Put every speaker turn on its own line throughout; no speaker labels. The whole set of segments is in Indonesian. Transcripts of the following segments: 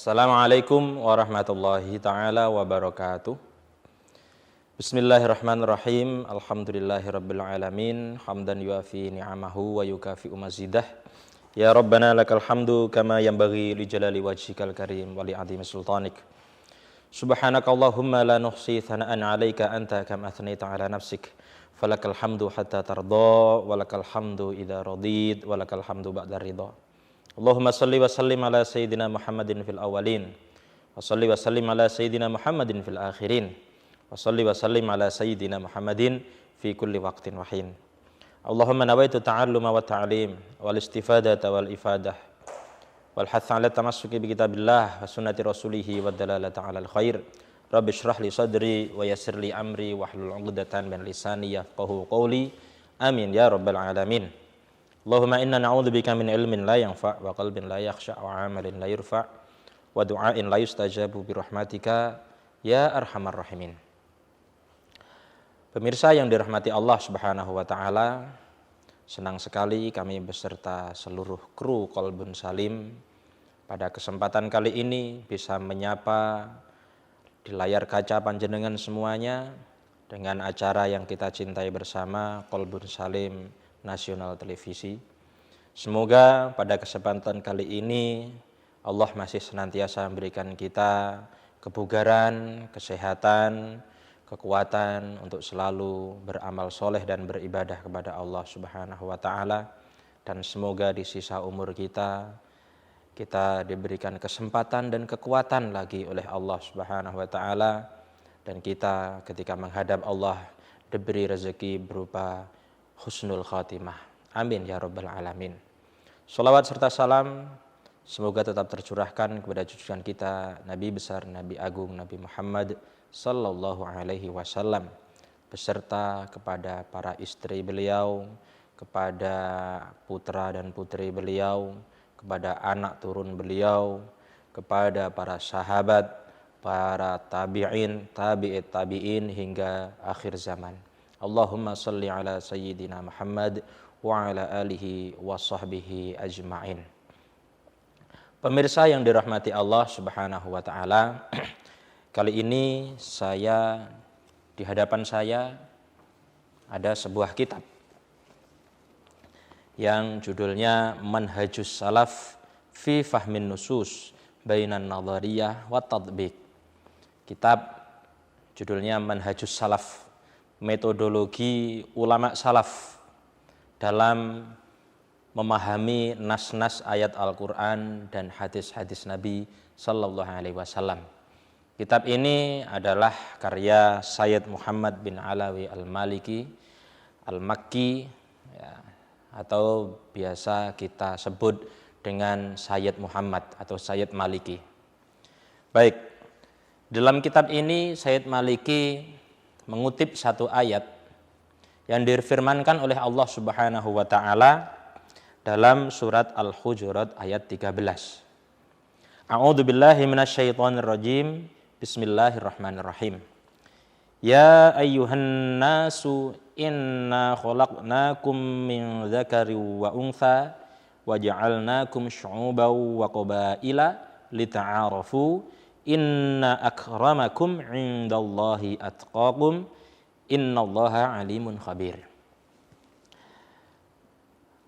Assalamualaikum warahmatullahi ta'ala wabarakatuh. Bismillahirrahmanirrahim. Alhamdulillahirabbil alamin. Hamdan yuafi ni'amahu wa yukafi'u mazidah. Ya Rabbana lakal hamdu kama yanbaghi li jalali wajhikal karim wa li 'azimi sultanik. Subhanakallahumma la nuhsi thana'an 'alaika anta kama athnaita 'ala nafsik. Falakal hamdu hatta tarda wa lakal hamdu idza radid wa lakal hamdu ba'da ridha. Allahumma salli wa sallim ala sayyidina Muhammadin fil awwalin wa salli wa sallim ala sayyidina Muhammadin fil akhirin wa salli wa sallim ala sayyidina Muhammadin fi kulli waqtin wa hin. Allahumma nawaitu ta'alluma wa ta'lim wal istifadata wal ifadah wal hatha ala tamassuki bi kitabillah wa sunnati rasulih wa dalalata ala al khair. Rabbi shrah li sadri wa yassir li amri wahlul 'uqdatan min lisani yafqahu qawli. Amin ya rabbal alamin. Allahumma inna na'udzubika min ilmin la yanfa' wa qalbin la yakhsha' wa 'amalin la yurfa' wa du'ain la yustajabu bi rahmatika ya arhamar rahimin. Pemirsa yang dirahmati Allah Subhanahu wa taala, senang sekali kami beserta seluruh kru Qalbun Salim pada kesempatan kali ini bisa menyapa di layar kaca panjenengan semuanya dengan acara yang kita cintai bersama, Qalbun Salim Nasional Televisi. Semoga pada kesempatan kali ini Allah masih senantiasa memberikan kita kebugaran, kesehatan, kekuatan untuk selalu beramal soleh dan beribadah kepada Allah Subhanahu wa taala, dan semoga di sisa umur kita diberikan kesempatan dan kekuatan lagi oleh Allah Subhanahu wa taala, dan kita ketika menghadap Allah diberi rezeki berupa husnul khatimah. Amin ya rabbal alamin. Shalawat serta salam semoga tetap tercurahkan kepada junjungan kita Nabi besar, Nabi agung, Nabi Muhammad sallallahu alaihi wasallam, beserta kepada para istri beliau, kepada putra dan putri beliau, kepada anak turun beliau, kepada para sahabat, para tabi'in, tabi'in hingga akhir zaman. Allahumma salli ala sayyidina Muhammad wa ala alihi wa sahbihi ajma'in. Pemirsa yang dirahmati Allah Subhanahu wa taala, kali ini di hadapan saya ada sebuah kitab yang judulnya Manhajus Salaf fi Fahmin Nusus Bainan Nadhariyah wa Tatbiq. Kitab judulnya Manhajus Salaf, metodologi ulama salaf dalam memahami nas-nas ayat Al-Quran dan hadis-hadis Nabi Sallallahu Alaihi Wasallam. Kitab ini adalah karya Sayyid Muhammad bin Alawi Al-Maliki Al-Makki, ya, atau biasa kita sebut dengan Sayyid Muhammad atau Sayyid Maliki. Baik, dalam kitab ini Sayyid Maliki mengutip satu ayat yang difirmankan oleh Allah Subhanahu wa taala dalam surat Al-Hujurat ayat 13. A'udzu billahi minasyaitonir rajim. Bismillahirrahmanirrahim. Ya ayyuhan nasu inna khalaqnakum min dzakari wa untha wa ja'alnakum syu'uban wa qabaila lita'arafu. Inna akramakum indallahi atqakum innallaha alimun khabir.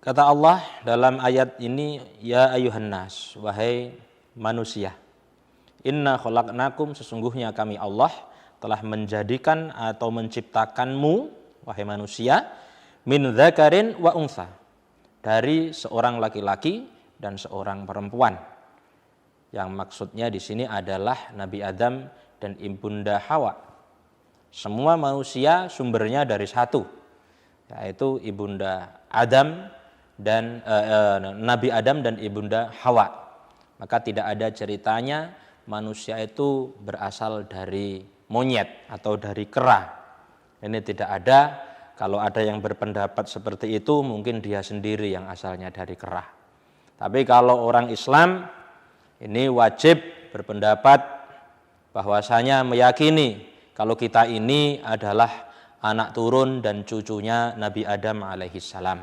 Kata Allah dalam ayat ini, ya ayuhan nas, wahai manusia. Inna khalaqnakum, sesungguhnya kami Allah telah menjadikan atau menciptakanmu, wahai manusia, min dzakarin wa untha, dari seorang laki-laki dan seorang perempuan. Yang maksudnya di sini adalah Nabi Adam dan Ibunda Hawa. Semua manusia sumbernya dari satu, yaitu Ibunda Adam dan Nabi Adam dan Ibunda Hawa. Maka tidak ada ceritanya manusia itu berasal dari monyet atau dari kera. Ini tidak ada. Kalau ada yang berpendapat seperti itu, mungkin dia sendiri yang asalnya dari kera. Tapi kalau orang Islam ini wajib berpendapat bahwasanya meyakini kalau kita ini adalah anak turun dan cucunya Nabi Adam alaihissalam.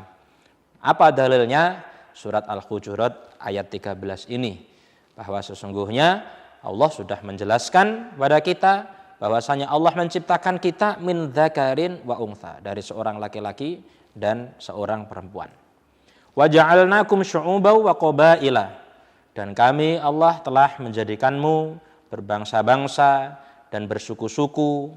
Apa dalilnya? Surat Al-Hujurat ayat 13 ini. bahwa sesungguhnya Allah sudah menjelaskan kepada kita bahwasanya Allah menciptakan kita min dzakarin wa untha, dari seorang laki-laki dan seorang perempuan. Wa ja'alnakum syu'uban wa qabaila, dan kami Allah telah menjadikanmu berbangsa-bangsa dan bersuku-suku.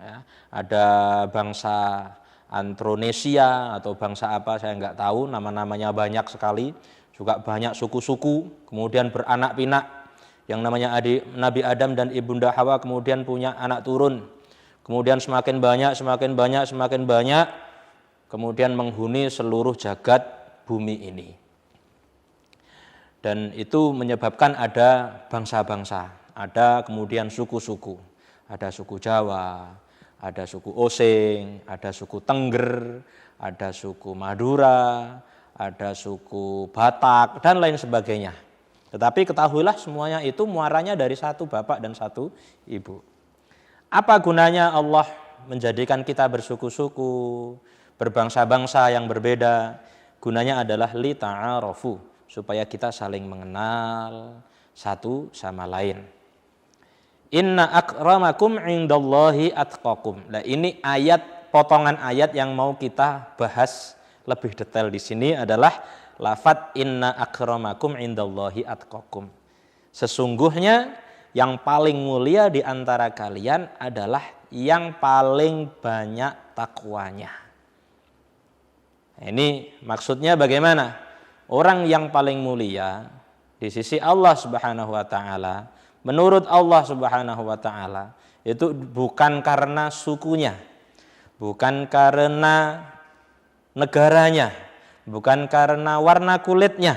Ya, ada bangsa Antronesia atau bangsa apa saya nggak tahu, nama-namanya banyak sekali, juga banyak suku-suku, kemudian beranak pinak, yang namanya Nabi Adam dan Ibunda Hawa kemudian punya anak turun, kemudian semakin banyak, kemudian menghuni seluruh jagat bumi ini. Dan itu menyebabkan ada bangsa-bangsa, ada kemudian suku-suku, ada suku Jawa, ada suku Osing, ada suku Tengger, ada suku Madura, ada suku Batak, dan lain sebagainya. Tetapi ketahuilah semuanya itu muaranya dari satu bapak dan satu ibu. Apa gunanya Allah menjadikan kita bersuku-suku, berbangsa-bangsa yang berbeda? Gunanya adalah li ta'arafu, supaya kita saling mengenal satu sama lain. Inna akramakum indallahi atqakum. Nah, ini ayat, potongan ayat yang mau kita bahas lebih detail di sini adalah lafadz inna akramakum indallahi atqakum. Sesungguhnya yang paling mulia di antara kalian adalah yang paling banyak takwanya. Nah, ini maksudnya bagaimana? Orang yang paling mulia di sisi Allah Subhanahu wa taala, menurut Allah Subhanahu wa taala, itu bukan karena sukunya, bukan karena negaranya, bukan karena warna kulitnya.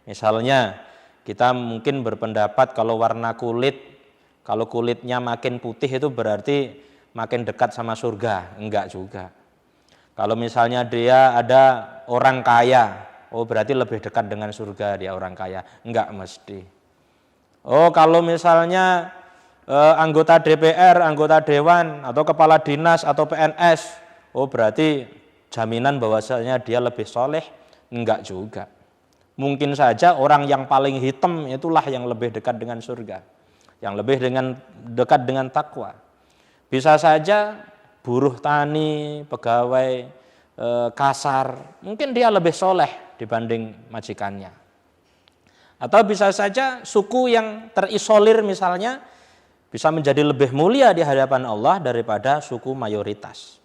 Misalnya kita mungkin berpendapat kalau warna kulit, kalau kulitnya makin putih itu berarti makin dekat sama surga. Enggak juga. Kalau misalnya dia ada orang kaya, oh berarti lebih dekat dengan surga dia orang kaya. Enggak mesti. Oh kalau misalnya anggota DPR, anggota dewan, atau kepala dinas atau PNS, oh berarti jaminan bahwasanya dia lebih soleh. Enggak juga. Mungkin saja orang yang paling hitam itulah yang lebih dekat dengan surga, yang lebih dekat dengan takwa. Bisa saja buruh tani, pegawai kasar, mungkin dia lebih soleh dibanding majikannya. Atau bisa saja suku yang terisolir misalnya bisa menjadi lebih mulia di hadapan Allah daripada suku mayoritas.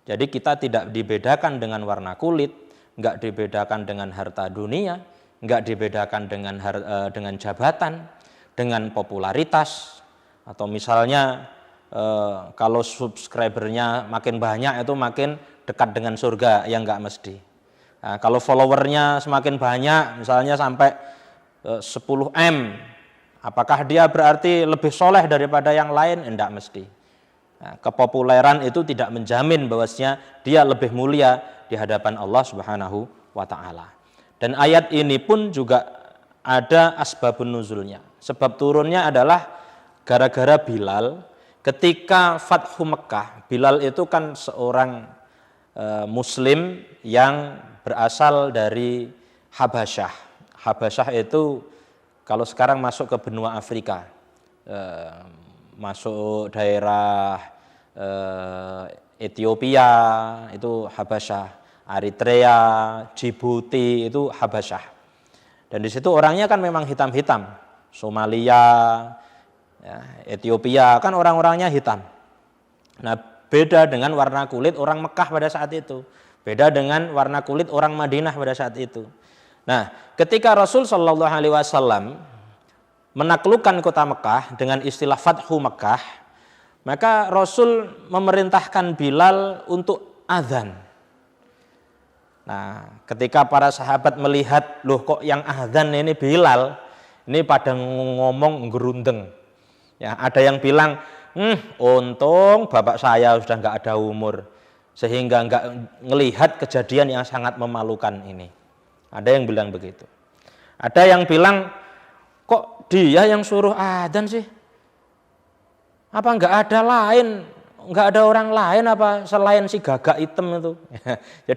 Jadi kita tidak dibedakan dengan warna kulit, enggak dibedakan dengan harta dunia, enggak dibedakan dengan jabatan, dengan popularitas, atau misalnya kalau subscribernya makin banyak itu makin dekat dengan surga, ya enggak mesti. Nah, kalau followernya semakin banyak, misalnya sampai 10M, apakah dia berarti lebih soleh daripada yang lain? Enggak mesti. Nah, kepopuleran itu tidak menjamin bahwasanya dia lebih mulia di hadapan Allah Subhanahu wa taala. Dan ayat ini pun juga ada asbabun nuzulnya. Sebab turunnya adalah gara-gara Bilal ketika Fathu Mekah. Bilal itu kan seorang muslim yang berasal dari Habasyah. Habasyah itu kalau sekarang masuk ke benua Afrika, masuk daerah Ethiopia itu Habasyah, Eritrea, Djibouti itu Habasyah. Dan di situ orangnya kan memang hitam-hitam. Somalia, ya, Ethiopia kan orang-orangnya hitam. Nah, beda dengan warna kulit orang Mekah pada saat itu. Beda dengan warna kulit orang Madinah pada saat itu. Nah, ketika Rasul Shallallahu Alaihi Wasallam menaklukkan kota Mekah dengan istilah Fathu Mekah, maka Rasul memerintahkan Bilal untuk azan. Nah, ketika para sahabat melihat, loh kok yang azan ini Bilal, ini pada ngomong gerundeng. Ya, ada yang bilang, untung bapak saya sudah nggak ada umur, sehingga nggak ngelihat kejadian yang sangat memalukan ini. Ada yang bilang begitu. Ada yang bilang, kok dia yang suruh adzan sih? Apa nggak ada lain? Nggak ada orang lain apa selain si gagak hitam itu? Ya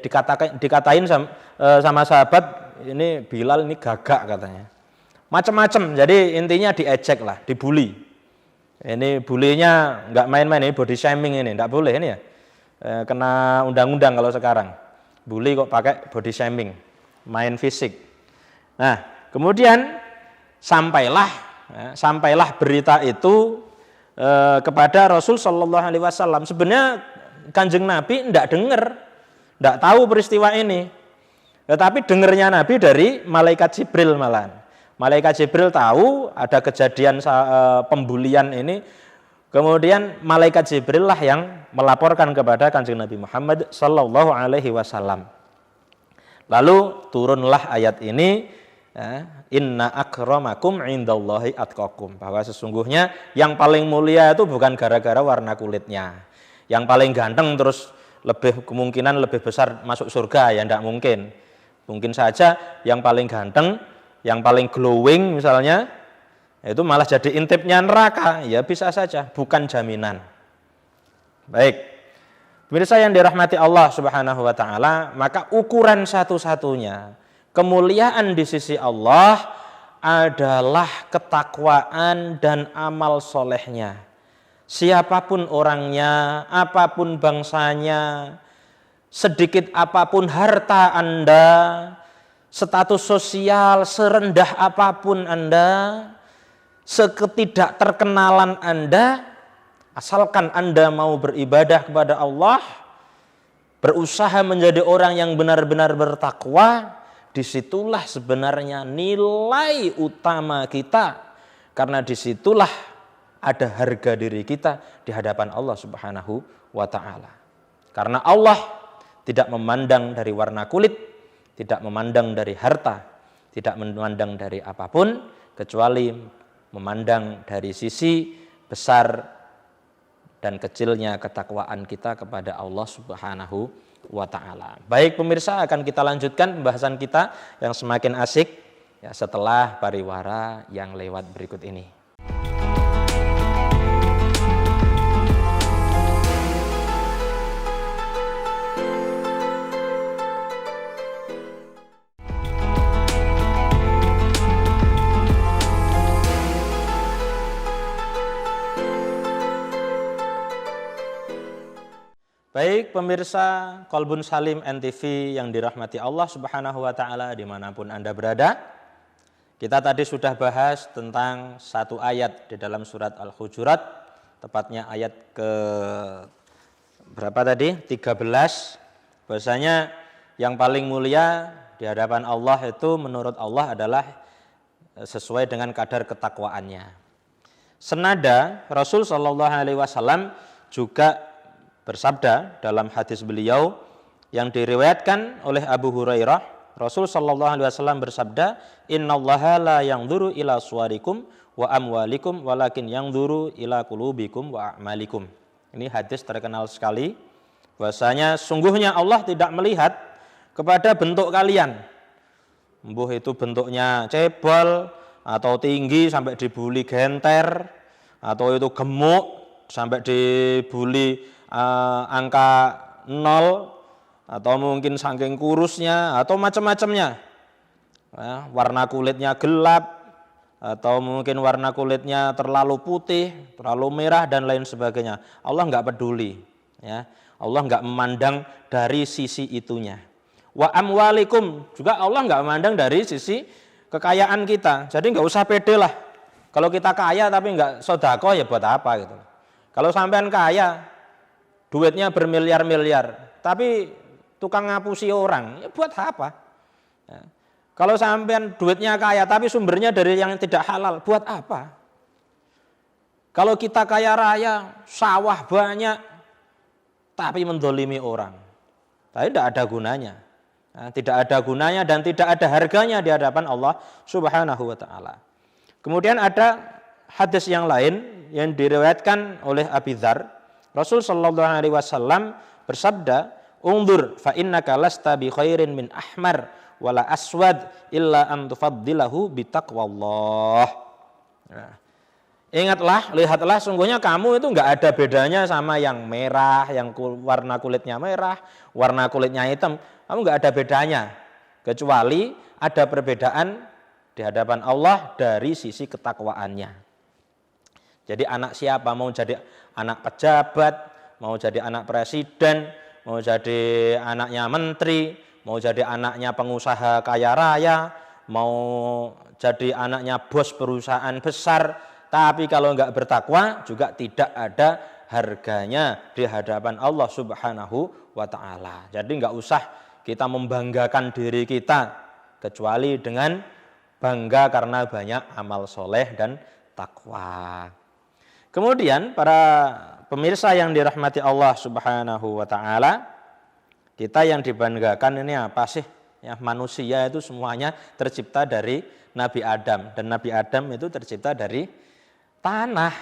dikatain sama sahabat, ini Bilal ini gagak katanya. macam-macam. Jadi intinya diejek lah, dibully. Ini bulinya nggak main-main, ini body shaming ini, nggak boleh ini ya. Kena undang-undang kalau sekarang. Bully kok pakai body shaming, main fisik. Nah, kemudian sampailah berita itu kepada Rasul Shallallahu Alaihi Wasallam. Sebenarnya Kanjeng Nabi tidak dengar, tidak tahu peristiwa ini. Tetapi dengarnya Nabi dari malaikat Jibril malahan. Malaikat Jibril tahu ada kejadian pembulian ini. Kemudian malaikat Jibril lah yang melaporkan kepada Kanjeng Nabi Muhammad Shallallahu Alaihi Wasallam. Lalu turunlah ayat ini, inna akramakum indallahi atqakum, bahwa sesungguhnya yang paling mulia itu bukan gara-gara warna kulitnya. Yang paling ganteng terus kemungkinan lebih besar masuk surga, ya tidak mungkin. Mungkin saja yang paling ganteng, yang paling glowing misalnya, itu malah jadi intipnya neraka, ya bisa saja, bukan jaminan. Baik, pemirsa yang dirahmati Allah Subhanahu wa taala, maka ukuran satu-satunya kemuliaan di sisi Allah adalah ketakwaan dan amal solehnya. Siapapun orangnya, apapun bangsanya, sedikit apapun harta Anda, status sosial serendah apapun Anda, seketidak terkenalan Anda, asalkan Anda mau beribadah kepada Allah, berusaha menjadi orang yang benar-benar bertakwa, disitulah sebenarnya nilai utama kita, karena disitulah ada harga diri kita di hadapan Allah Subhanahu wa ta'ala. Karena Allah tidak memandang dari warna kulit, tidak memandang dari harta, tidak memandang dari apapun, kecuali memandang dari sisi besar dan kecilnya ketakwaan kita kepada Allah Subhanahu wa ta'ala. Baik pemirsa, akan kita lanjutkan pembahasan kita yang semakin asik ya, setelah pariwara yang lewat berikut ini. Baik pemirsa Kolbun Salim NTV yang dirahmati Allah Subhanahu wa ta'ala dimanapun Anda berada. Kita tadi sudah bahas tentang satu ayat di dalam surat Al-Hujurat, tepatnya ayat ke berapa tadi? 13. Bahwasanya yang paling mulia di hadapan Allah itu menurut Allah adalah sesuai dengan kadar ketakwaannya. Senada Rasul Shallallahu Alaihi Wasallam juga bersabda dalam hadis beliau yang diriwayatkan oleh Abu Hurairah, Rasul Shallallahu Alaihi Wasallam bersabda, Innallaha la yanzuru ila suwarikum wa amwalikum walakin yanzuru ila qulubikum wa a'malikum. Ini hadis terkenal sekali, bahwasanya sungguhnya Allah tidak melihat kepada bentuk kalian, mbuh itu bentuknya cebol atau tinggi sampai dibuli genter, atau itu gemuk sampai dibuli angka 0, atau mungkin saking kurusnya atau macam-macamnya, warna kulitnya gelap atau mungkin warna kulitnya terlalu putih, terlalu merah dan lain sebagainya. Allah nggak peduli, ya. Allah nggak memandang dari sisi itunya. Wa amwalikum, juga Allah nggak memandang dari sisi kekayaan kita. Jadi nggak usah pede lah. Kalau kita kaya tapi nggak sodako, ya buat apa gitu. Kalau sampean kaya, duitnya bermiliar-miliar, tapi tukang ngapusi orang, ya buat apa? Ya. Kalau sampean duitnya kaya, tapi sumbernya dari yang tidak halal, buat apa? Kalau kita kaya raya, sawah banyak, tapi mendolimi orang, tapi tidak ada gunanya. Ya, tidak ada gunanya dan tidak ada harganya di hadapan Allah Subhanahu wa ta'ala. Kemudian ada hadis yang lain yang diriwayatkan oleh Abi Dzar. Rasul sallallahu alaihi wasallam bersabda, "Ungdur fa innaka lasta bi khairin min ahmar wala aswad illa an tufaddilahu bi taqwallah." Nah, ingatlah, lihatlah, sungguhnya kamu itu enggak ada bedanya sama yang merah, yang warna kulitnya merah, warna kulitnya hitam. Kamu enggak ada bedanya, kecuali ada perbedaan di hadapan Allah dari sisi ketakwaannya. Jadi anak siapa, mau jadi anak pejabat, mau jadi anak presiden, mau jadi anaknya menteri, mau jadi anaknya pengusaha kaya raya, mau jadi anaknya bos perusahaan besar, tapi kalau enggak bertakwa juga tidak ada harganya di hadapan Allah Subhanahu wa ta'ala. Jadi enggak usah kita membanggakan diri kita, kecuali dengan bangga karena banyak amal soleh dan takwa. Kemudian para pemirsa yang dirahmati Allah Subhanahu wa ta'ala, kita yang dibanggakan ini apa sih? Ya, manusia itu semuanya tercipta dari Nabi Adam, dan Nabi Adam itu tercipta dari tanah.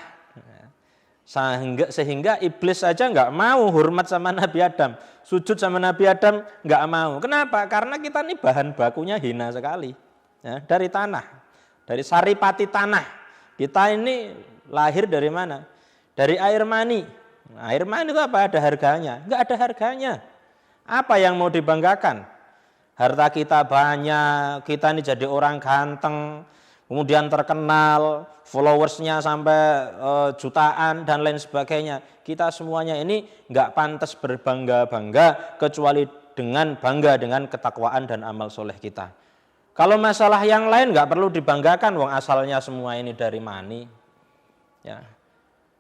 Sehingga iblis saja nggak mau hormat sama Nabi Adam, sujud sama Nabi Adam nggak mau. Kenapa? Karena kita ini bahan bakunya hina sekali, ya, dari tanah, dari saripati tanah. Kita ini lahir dari mana? Dari air mani. Nah, air mani itu apa? Ada harganya? Nggak ada harganya. Apa yang mau dibanggakan? Harta kita banyak, kita ini jadi orang ganteng, kemudian terkenal, followersnya sampai jutaan dan lain sebagainya. Kita semuanya ini nggak pantas berbangga-bangga kecuali dengan bangga dengan ketakwaan dan amal soleh kita. Kalau masalah yang lain nggak perlu dibanggakan, wong asalnya semua ini dari mani. Ya.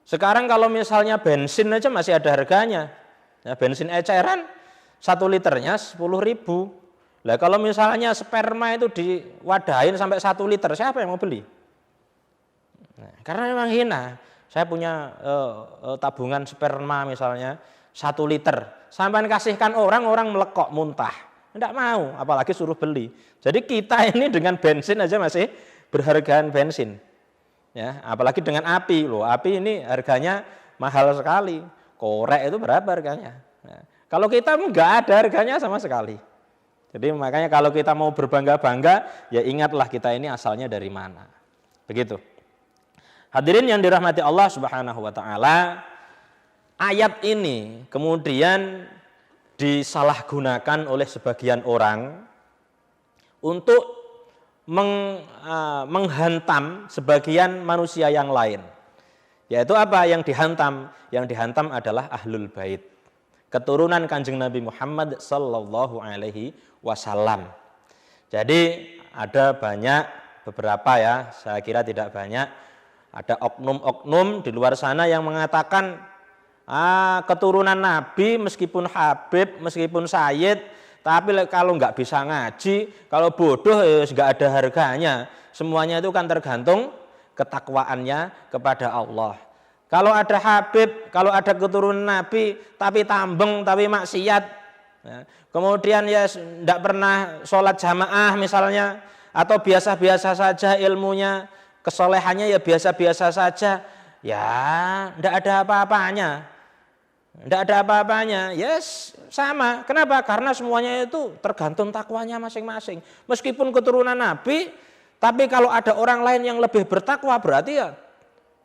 Sekarang kalau misalnya bensin aja masih ada harganya. Ya, bensin eceran 1 liternya 10.000. Lah kalau misalnya sperma itu diwadahin sampai 1 liter, siapa yang mau beli? Nah, karena memang hina. Saya punya tabungan sperma misalnya 1 liter, sampai kasihkan orang melekok muntah, tidak mau, apalagi suruh beli. Jadi kita ini dengan bensin aja masih berhargaan bensin, ya, apalagi dengan api. Loh, api ini harganya mahal sekali. Korek itu berapa harganya? Nah, kalau kita enggak ada harganya sama sekali. Jadi makanya kalau kita mau berbangga-bangga, ya ingatlah kita ini asalnya dari mana. Begitu. Hadirin yang dirahmati Allah Subhanahu wa ta'ala, ayat ini kemudian disalahgunakan oleh sebagian orang untuk menghantam sebagian manusia yang lain. Yaitu apa yang dihantam? Yang dihantam adalah ahlul bait, keturunan Kanjeng Nabi Muhammad sallallahu alaihi wasallam. Jadi ada beberapa ya, saya kira tidak banyak, ada oknum-oknum di luar sana yang mengatakan keturunan Nabi meskipun Habib, meskipun Sayyid, tapi kalau nggak bisa ngaji, kalau bodoh ya nggak ada harganya. Semuanya itu kan tergantung ketakwaannya kepada Allah. Kalau ada Habib, kalau ada keturunan Nabi, tapi tambeng, tapi maksiat, ya, kemudian ya tidak pernah sholat jamaah misalnya, atau biasa-biasa saja ilmunya, kesolehannya ya biasa-biasa saja, ya tidak ada apa-apanya. Tidak ada apa-apanya, yes, sama. Kenapa? Karena semuanya itu tergantung takwanya masing-masing. Meskipun keturunan Nabi, tapi kalau ada orang lain yang lebih bertakwa, berarti ya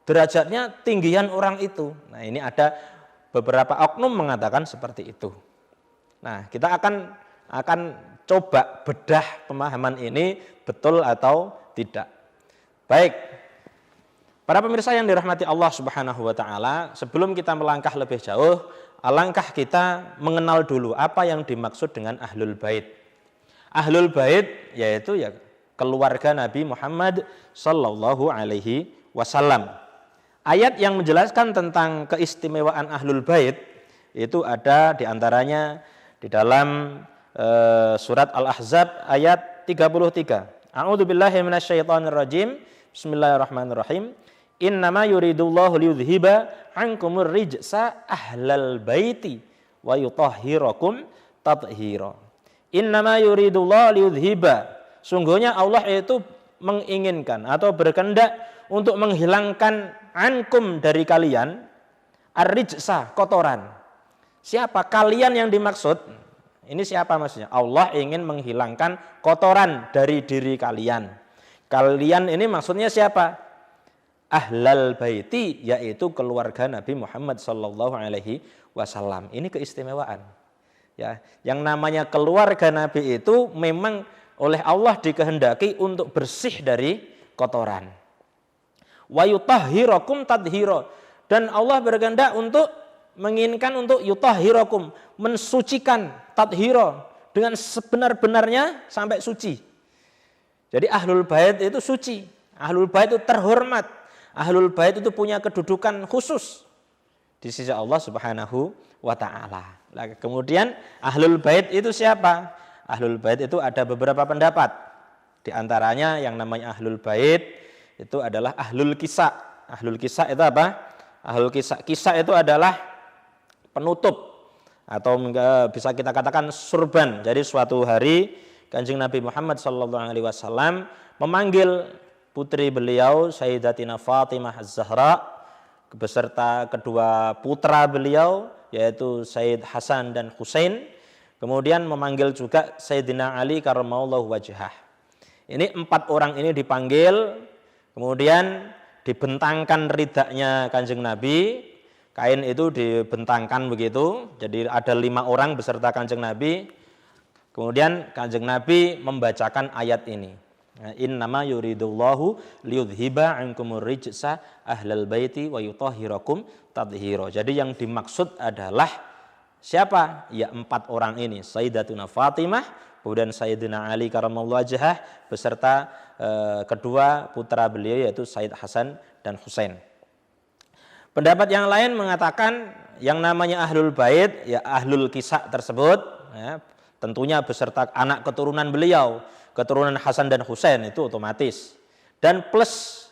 derajatnya tinggian orang itu. Nah, ini ada beberapa oknum mengatakan seperti itu. Nah, kita akan coba bedah pemahaman ini betul atau tidak. Baik, para pemirsa yang dirahmati Allah Subhanahu wa ta'ala, sebelum kita melangkah lebih jauh, alangkah kita mengenal dulu apa yang dimaksud dengan ahlul bait. Ahlul bait yaitu ya keluarga Nabi Muhammad sallallahu alaihi wasallam. Ayat yang menjelaskan tentang keistimewaan ahlul bait itu ada diantaranya di dalam surat Al-Ahzab ayat 33. A'udzubillahi minasyaitonirrajim. Bismillahirrahmanirrahim. Innama yuridullahu liyudhiba ankumur rijsa ahlal baiti wa yutahhirakum tathira. Innama yuridullahu liyudhiba. Sungguhnya Allah itu menginginkan atau berkehendak untuk menghilangkan ankum dari kalian ar-rijsa, kotoran. Siapa kalian yang dimaksud? Ini siapa maksudnya? Allah ingin menghilangkan kotoran dari diri kalian. Kalian ini maksudnya siapa? Ahlal baiti, yaitu keluarga Nabi Muhammad sallallahu alaihi wasallam. Ini keistimewaan. Ya, yang namanya keluarga Nabi itu memang oleh Allah dikehendaki untuk bersih dari kotoran. Wa yutahhirakum tadhira, dan Allah berkehendak untuk menginginkan untuk yutahhirakum, mensucikan, tadhira, dengan sebenar-benarnya sampai suci. Jadi ahlul bait itu suci, ahlul bait itu terhormat, ahlul bait itu punya kedudukan khusus di sisi Allah Subhanahu wa taala. Kemudian ahlul bait itu siapa? Ahlul bait itu ada beberapa pendapat. Di antaranya yang namanya ahlul bait itu adalah ahlul kisah. Ahlul kisah itu apa? Ahlul kisah. Kisah itu adalah penutup atau bisa kita katakan surban. Jadi suatu hari Kanjeng Nabi Muhammad SAW memanggil putri beliau Sayyidatina Fatimah Az-Zahra beserta kedua putra beliau yaitu Sayyid Hasan dan Husain. Kemudian memanggil juga Sayyidina Ali karramallahu wajhah. Ini 4 orang ini dipanggil, kemudian dibentangkan ridaknya Kanjeng Nabi. Kain itu dibentangkan begitu, jadi ada 5 orang beserta Kanjeng Nabi. Kemudian Kanjeng Nabi membacakan ayat ini. Innama yuridullahu liyudhiba ankumur rijsa ahlal baiti wa yutahhirakum tadhira. Jadi yang dimaksud adalah siapa? Ya 4 orang ini, Sayyidatuna Fatimah, kemudian Sayyidina Ali karramallahu wajhah beserta kedua putra beliau yaitu Sayyid Hasan dan Husain. Pendapat yang lain mengatakan yang namanya ahlul bait ya ahlul kisah tersebut ya, tentunya beserta anak keturunan beliau, keturunan Hasan dan Husain itu otomatis. Dan plus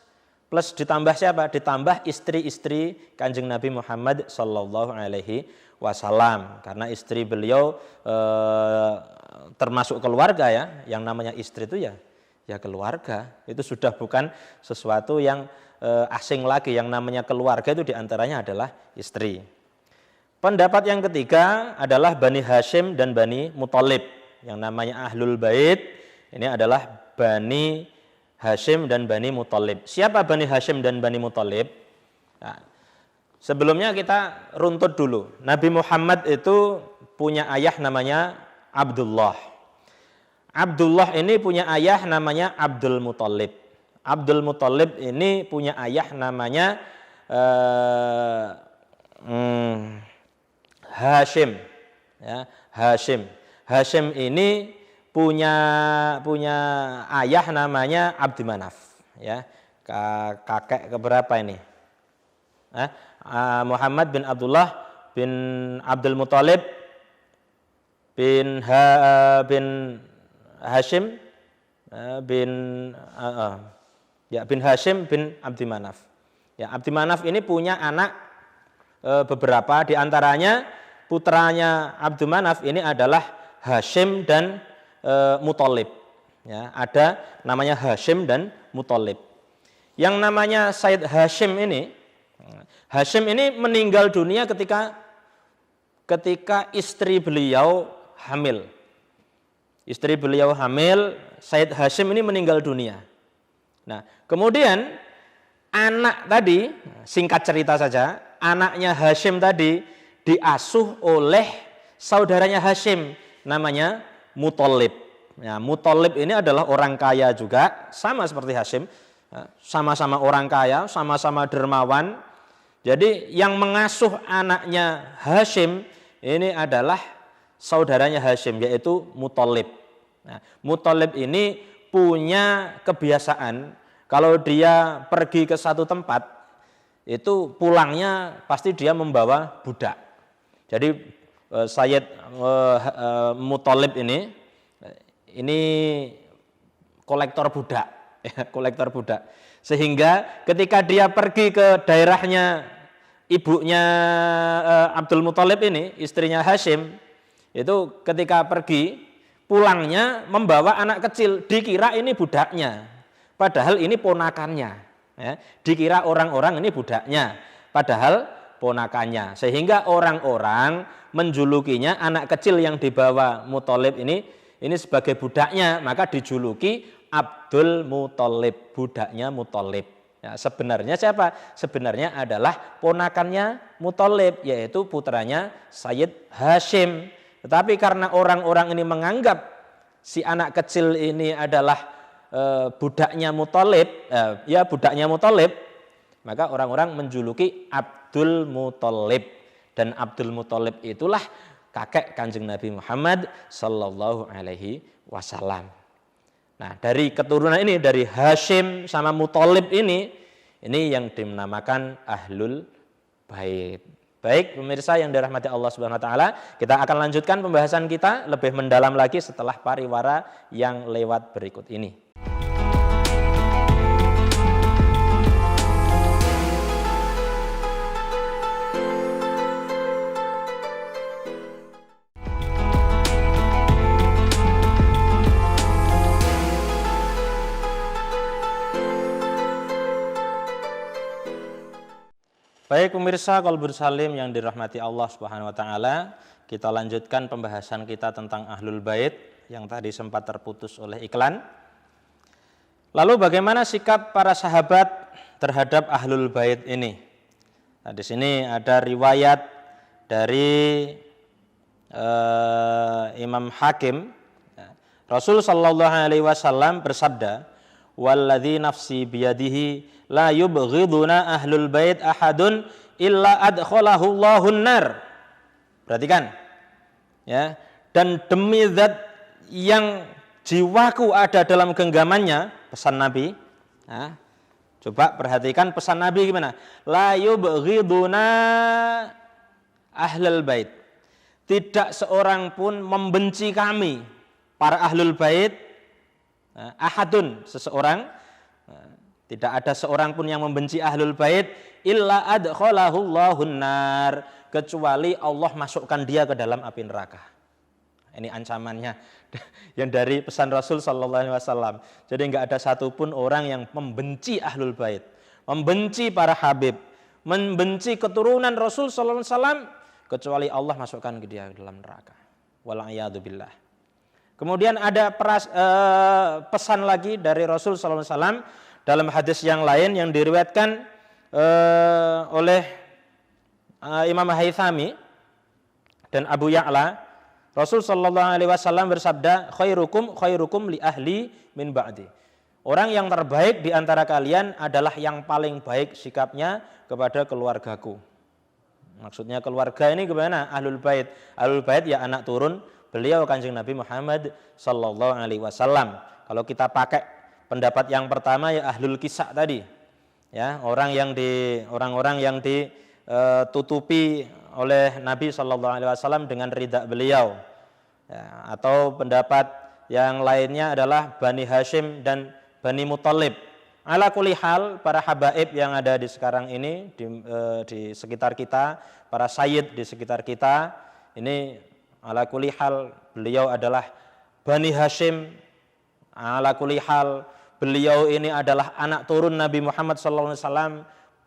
ditambah siapa? Ditambah istri-istri Kanjeng Nabi Muhammad sallallahu alaihi wasallam. Karena istri beliau termasuk keluarga ya. Yang namanya istri itu ya keluarga. Itu sudah bukan sesuatu yang asing lagi. Yang namanya keluarga itu diantaranya adalah istri. Pendapat yang ketiga adalah Bani Hashim dan Bani Muthalib. Yang namanya Ahlul Bait ini adalah Bani Hashim dan Bani Muthalib. Siapa Bani Hashim dan Bani Muthalib? Nah, sebelumnya kita runtut dulu. Nabi Muhammad itu punya ayah namanya Abdullah. Abdullah ini punya ayah namanya Abdul Muthalib. Abdul Muthalib ini punya ayah namanya Hashim, ya, Hashim. Hashim ini punya ayah namanya Abdi Manaf, ya. Kakek keberapa ini? Muhammad bin Abdullah bin Abdul Muthalib bin Hashim bin Hashim bin Abdi Manaf. Ya, Abdi Manaf ini punya anak beberapa, di antaranya putranya Abdi Manaf ini adalah Hashim dan Muthalib. Ya, ada namanya Hashim dan Muthalib. Yang namanya Sayyid Hashim ini meninggal dunia ketika istri beliau hamil. Istri beliau hamil, Sayyid Hashim ini meninggal dunia. Nah, kemudian anak tadi, singkat cerita saja, anaknya Hashim tadi diasuh oleh saudaranya Hashim, namanya Muthalib. Ya, Muthalib ini adalah orang kaya juga, sama seperti Hashim, sama-sama orang kaya, sama-sama dermawan. Jadi yang mengasuh anaknya Hashim ini adalah saudaranya Hashim, yaitu Muthalib. Nah, Muthalib ini punya kebiasaan kalau dia pergi ke satu tempat itu pulangnya pasti dia membawa budak. Jadi Sayyid Muthalib ini kolektor budak, ya, kolektor budak. Sehingga ketika dia pergi ke daerahnya ibunya Abdul Muthalib ini, istrinya Hashim, itu ketika pergi pulangnya membawa anak kecil, dikira ini budaknya, padahal ini ponakannya. Ya, dikira orang-orang ini budaknya, padahal ponakannya. Sehingga orang-orang menjulukinya, anak kecil yang dibawa Muthalib ini sebagai budaknya, maka dijuluki Abdul Muthalib, budaknya Muthalib. Ya, sebenarnya siapa? Sebenarnya adalah ponakannya Muthalib, yaitu putranya Sayyid Hashim. Tetapi karena orang-orang ini menganggap si anak kecil ini adalah budaknya Muthalib, budaknya Muthalib, maka orang-orang menjuluki Abdul Muthalib, dan Abdul Muthalib itulah kakek Kanjeng Nabi Muhammad sallallahu alaihi wasallam. Nah, dari keturunan ini, dari Hashim sama Muthalib ini yang dinamakan Ahlul Bait. Baik pemirsa yang dirahmati Allah Subhanahu wa taala, kita akan lanjutkan pembahasan kita lebih mendalam lagi setelah pariwara yang lewat berikut ini. Baik pemirsa Qalbun Salim yang dirahmati Allah Subhanahu wa taala, kita lanjutkan pembahasan kita tentang Ahlul Bait yang tadi sempat terputus oleh iklan. Lalu bagaimana sikap para sahabat terhadap Ahlul Bait ini? Nah, di sini ada riwayat dari Imam Hakim. Rasul sallallahu alaihi wasallam bersabda, "Walladzi nafsi biyadihi la yubghiduna ahlul bait ahadun illa adkhalahu Allahun nar." Perhatikan. Ya, dan demi zat yang jiwaku ada dalam genggamannya, pesan Nabi. Nah, coba perhatikan pesan Nabi gimana? La yubghiduna ahlul bait. Tidak seorang pun membenci kami, para ahlul bait. Ahadun, seseorang. Tidak ada seorang pun yang membenci ahlul bait illa adkhalahu Allahun nar, kecuali Allah masukkan dia ke dalam api neraka. Ini ancamannya yang dari pesan Rasul sallallahu alaihi wasallam. Jadi enggak ada satupun orang yang membenci ahlul bait, membenci para habib, membenci keturunan Rasul sallallahu alaihi wasallam, kecuali Allah masukkan ke dia ke dalam neraka. Wal a'yadu billah. Kemudian ada pesan lagi dari Rasul sallallahu alaihi wasallam dalam hadis yang lain yang diriwayatkan oleh Imam Haythami dan Abu Ya'la. Rasul sallallahu alaihi wasallam bersabda, khairukum li ahli min ba'di. Orang yang terbaik di antara kalian adalah yang paling baik sikapnya kepada keluargaku. Maksudnya keluarga ini gimana? Ahlul bait. Ahlul bait ya anak turun beliau Kanjeng Nabi Muhammad sallallahu alaihi wasallam. Kalau kita pakai pendapat yang pertama ya ahlul kisah tadi, ya orang-orang yang ditutupi oleh Nabi Shallallahu Alaihi Wasallam dengan ridha beliau, ya, atau pendapat yang lainnya adalah Bani Hashim dan Bani Muthalib. Ala kulli hal, para habaib yang ada di sekarang ini di sekitar kita, para sayyid di sekitar kita ini, ala kulli hal beliau adalah Bani Hashim. Ala kulli hal beliau ini adalah anak turun Nabi Muhammad SAW,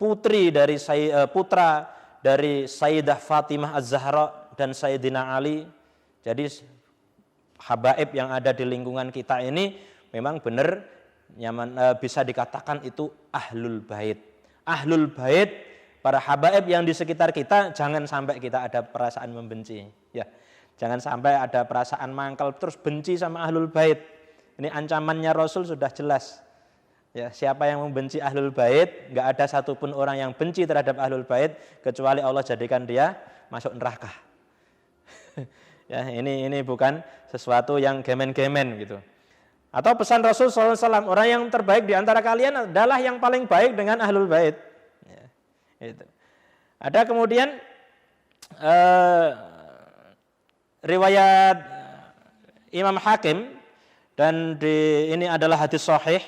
putra dari Sayyidah Fatimah Az-Zahra dan Sayyidina Ali. Jadi habaib yang ada di lingkungan kita ini memang benar bisa dikatakan itu ahlul bait. Ahlul bait, para habaib yang di sekitar kita, jangan sampai kita ada perasaan membenci. Ya, jangan sampai ada perasaan mangkal terus benci sama ahlul bait. Ini ancamannya Rasul sudah jelas. Ya, siapa yang membenci ahlul bait, enggak ada satupun orang yang benci terhadap ahlul bait kecuali Allah jadikan dia masuk neraka. Ya, ini bukan sesuatu yang gemen-gemen gitu. Atau pesan Rasul SAW, orang yang terbaik di antara kalian adalah yang paling baik dengan ahlul bait. Ya, itu. Ada kemudian riwayat Imam Hakim. Dan ini adalah hadis sahih.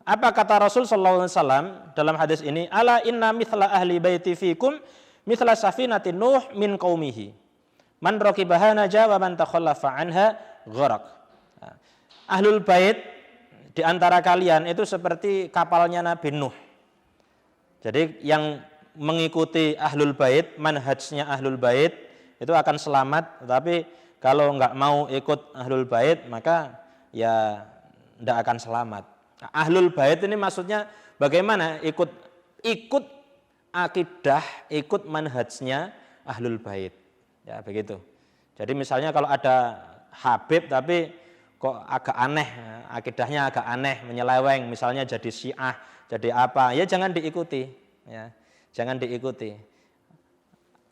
Apa kata Rasul sallallahu alaihi wasallam dalam hadis ini? Ala inna mithla ahli baiti fikum mithla safinati Nuh min qaumihi. Man raqibaha naja wa man takhallafa anha gharaq. Ahlul bait di antara kalian itu seperti kapalnya Nabi Nuh. Jadi yang mengikuti ahlul bait, manhajnya ahlul bait itu akan selamat, tetapi kalau enggak mau ikut ahlul bait maka ya enggak akan selamat. Ahlul bait ini maksudnya bagaimana? Ikut akidah, ikut manhajnya ahlul bait. Ya begitu. Jadi misalnya kalau ada Habib tapi kok agak aneh, akidahnya agak aneh, menyeleweng, misalnya jadi Syiah, jadi apa, ya jangan diikuti, ya, jangan diikuti.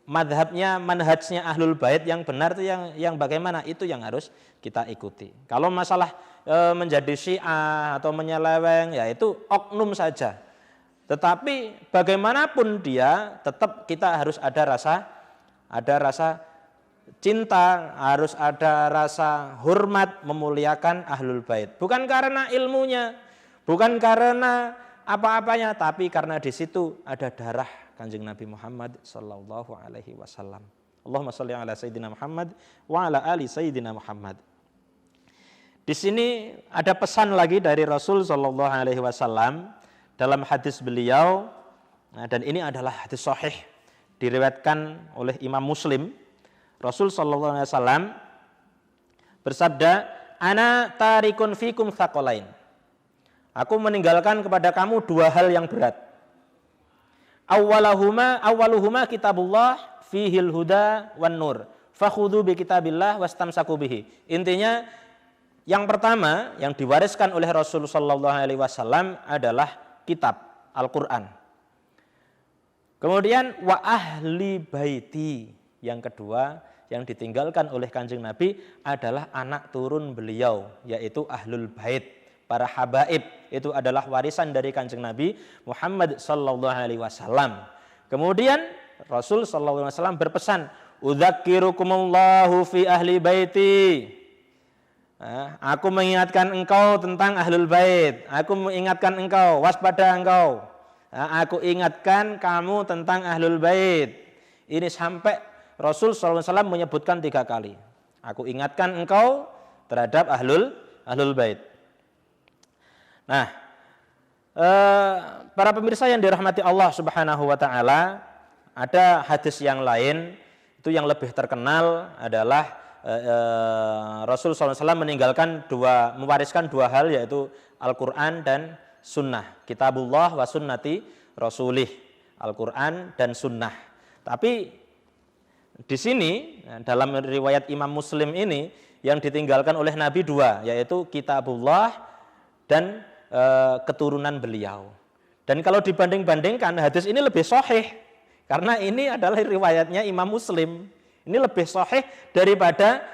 Madhabnya, manhajnya Ahlul Bait yang benar itu yang bagaimana, itu yang harus kita ikuti. Kalau masalah menjadi Syiah atau menyeleweng, ya itu oknum saja. Tetapi bagaimanapun dia, tetap kita harus ada rasa cinta, harus ada rasa hormat, memuliakan Ahlul Bait. Bukan karena ilmunya, bukan karena apa-apanya, tapi karena di situ ada darah Kanjeng Nabi Muhammad sallallahu alaihi wasallam. Allahumma shalli ala sayyidina Muhammad wa ala ali sayyidina Muhammad. Di sini ada pesan lagi dari Rasul sallallahu alaihi wasallam dalam hadis beliau, dan ini adalah hadis sahih diriwayatkan oleh Imam Muslim. Rasul sallallahu alaihi wasallam bersabda, "Ana tarikun fikum tsaqalain." Aku meninggalkan kepada kamu dua hal yang berat. Awwaluhuma kitabullah fihil huda wan nur. Fakhudhu bi kitabillah wastamsaku bihi. Intinya yang pertama yang diwariskan oleh Rasul sallallahu alaihi wasallam adalah kitab Al-Qur'an. Kemudian wa ahli baiti. Yang kedua yang ditinggalkan oleh Kanjeng Nabi adalah anak turun beliau, yaitu Ahlul Bait. Para habaib itu adalah warisan dari Kanjeng Nabi Muhammad sallallahu alaihi wasallam. Kemudian Rasul sallallahu alaihi wasallam berpesan, "Udzakirukumullahu fi ahli baiti." Aku mengingatkan engkau tentang Ahlul Bait. Aku mengingatkan engkau, waspada engkau. Aku ingatkan kamu tentang Ahlul Bait. Ini sampai Rasul sallallahu alaihi wasallam menyebutkan 3 kali. Aku ingatkan engkau terhadap Ahlul Bait. Nah, para pemirsa yang dirahmati Allah Subhanahu wa taala, ada hadis yang lain itu yang lebih terkenal adalah Rasul SAW mewariskan dua hal, yaitu Al-Quran dan Sunnah. Kitabullah wa sunnati Rasulih, Al-Quran dan Sunnah. Tapi di sini dalam riwayat Imam Muslim ini yang ditinggalkan oleh Nabi dua, yaitu Kitabullah dan keturunan beliau. Dan kalau dibanding-bandingkan, hadis ini lebih sahih karena ini adalah riwayatnya Imam Muslim. Ini lebih sahih daripada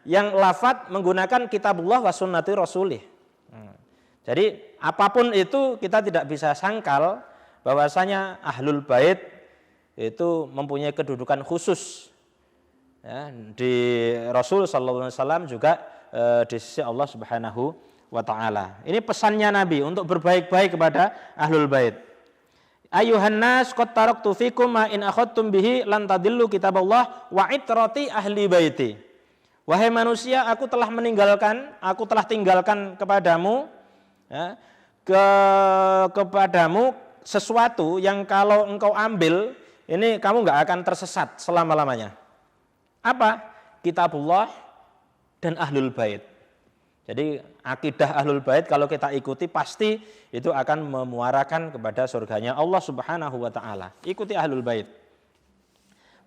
yang lafadz menggunakan kitabullah wa sunnati rasulih. Jadi apapun itu kita tidak bisa sangkal bahwasanya Ahlul Bait itu mempunyai kedudukan khusus, ya, di Rasul sallallahu alaihi wasallam juga di sisi Allah Subhanahu wa ta'ala. Ini pesannya Nabi untuk berbaik-baik kepada Ahlul Bait. Ayuhan nas qad taraktu fikum ma in akhadtum bihi lan tadillu kitaballah wa itrati ahli baiti. Wahai manusia, aku telah tinggalkan kepadamu, ya, kepadamu sesuatu yang kalau engkau ambil ini kamu enggak akan tersesat selama-lamanya. Apa? Kitabullah dan Ahlul Bait. Jadi akidah Ahlul Bait kalau kita ikuti pasti itu akan memuarakan kepada surganya Allah Subhanahu wa taala. Ikuti Ahlul Bait.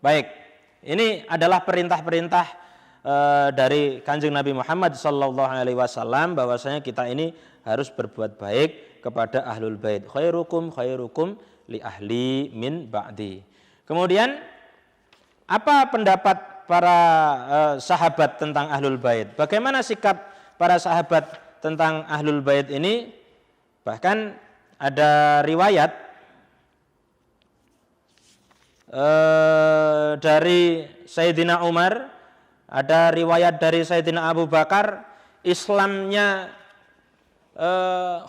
Baik, ini adalah perintah-perintah dari Kanjeng Nabi Muhammad sallallahu alaihi wasallam bahwasanya kita ini harus berbuat baik kepada Ahlul Bait. Khairukum li ahli min ba'di. Kemudian apa pendapat para sahabat tentang Ahlul Bait? Bagaimana sikap para sahabat tentang Ahlul Bait ini? Bahkan ada riwayat dari Sayyidina Umar, ada riwayat dari Sayyidina Abu Bakar, Islamnya